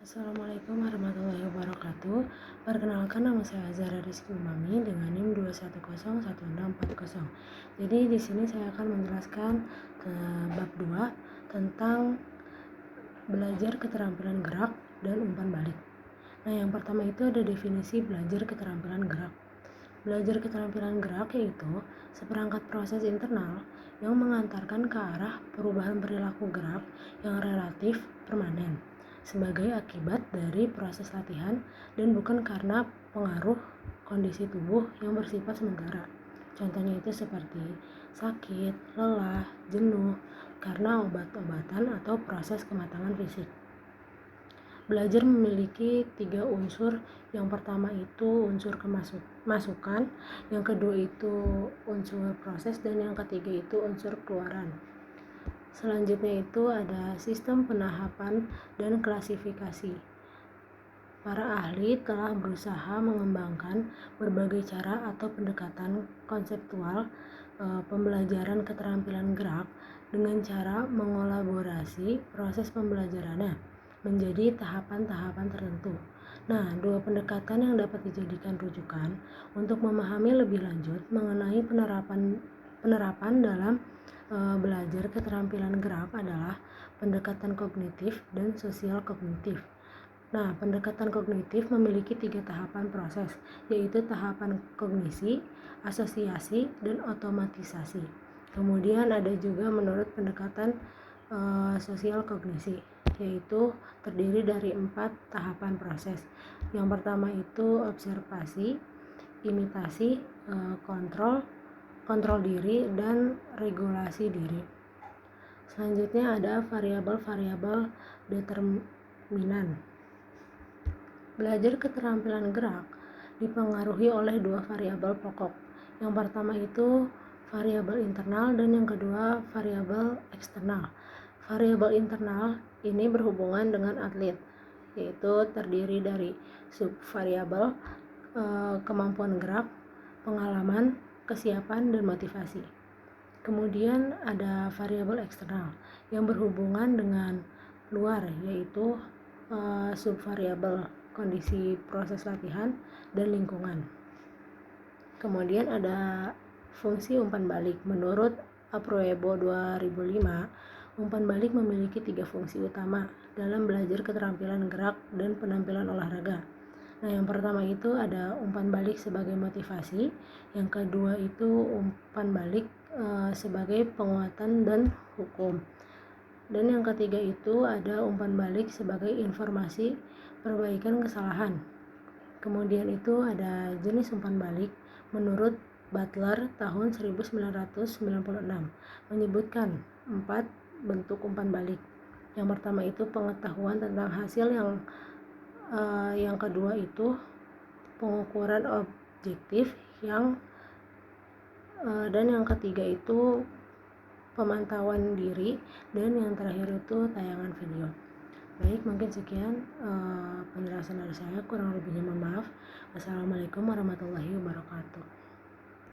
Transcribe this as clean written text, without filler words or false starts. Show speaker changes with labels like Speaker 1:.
Speaker 1: Assalamualaikum warahmatullahi wabarakatuh. Perkenalkan, nama saya Zara Rizky Umami dengan NIM 2101640. Jadi di sini saya akan menjelaskan bab 2 tentang belajar keterampilan gerak dan umpan balik. Nah, yang pertama itu ada definisi belajar keterampilan gerak. Belajar keterampilan gerak yaitu seperangkat proses internal yang mengantarkan ke arah perubahan perilaku gerak yang relatif permanen sebagai akibat dari proses latihan dan bukan karena pengaruh kondisi tubuh yang bersifat sementara. Contohnya itu seperti sakit, lelah, jenuh karena obat-obatan atau proses kematangan fisik. Belajar memiliki 3 unsur. Yang pertama itu unsur masukan, yang kedua itu unsur proses, dan yang ketiga itu unsur keluaran. Selanjutnya itu ada sistem penahapan dan klasifikasi. Para ahli telah berusaha mengembangkan berbagai cara atau pendekatan konseptual pembelajaran keterampilan gerak dengan cara mengolaborasi proses pembelajarannya menjadi tahapan-tahapan tertentu. Nah, 2 pendekatan yang dapat dijadikan rujukan untuk memahami lebih lanjut mengenai penerapan dalam belajar keterampilan gerak adalah pendekatan kognitif dan sosial kognitif. Nah, pendekatan kognitif memiliki 3 tahapan proses, yaitu tahapan kognisi, asosiasi, dan otomatisasi. Kemudian ada juga menurut pendekatan sosial kognisi, yaitu terdiri dari 4 tahapan proses. Yang pertama itu observasi, imitasi, kontrol diri, dan regulasi diri. Selanjutnya ada variabel-variabel determinan. Belajar keterampilan gerak dipengaruhi oleh 2 variabel pokok. Yang pertama itu variabel internal dan yang kedua variabel eksternal. Variabel internal ini berhubungan dengan atlet, yaitu terdiri dari subvariabel kemampuan gerak, pengalaman, kesiapan, dan motivasi. Kemudian ada variabel eksternal yang berhubungan dengan luar, yaitu subvariabel kondisi proses latihan dan lingkungan. Kemudian ada fungsi umpan balik. Menurut Aproebo 2005, umpan balik memiliki 3 fungsi utama dalam belajar keterampilan gerak dan penampilan olahraga. Nah, yang pertama itu ada umpan balik sebagai motivasi, yang kedua itu umpan balik sebagai penguatan dan hukum, dan yang ketiga itu ada umpan balik sebagai informasi perbaikan kesalahan. Kemudian itu ada jenis umpan balik. Menurut Butler tahun 1996 menyebutkan 4 bentuk umpan balik. Yang pertama itu pengetahuan tentang hasil, yang kedua itu pengukuran objektif, dan yang ketiga itu pemantauan diri, dan yang terakhir itu tayangan video. Baik, mungkin sekian penjelasan dari saya, kurang lebihnya mohon maaf. Wassalamualaikum warahmatullahi wabarakatuh.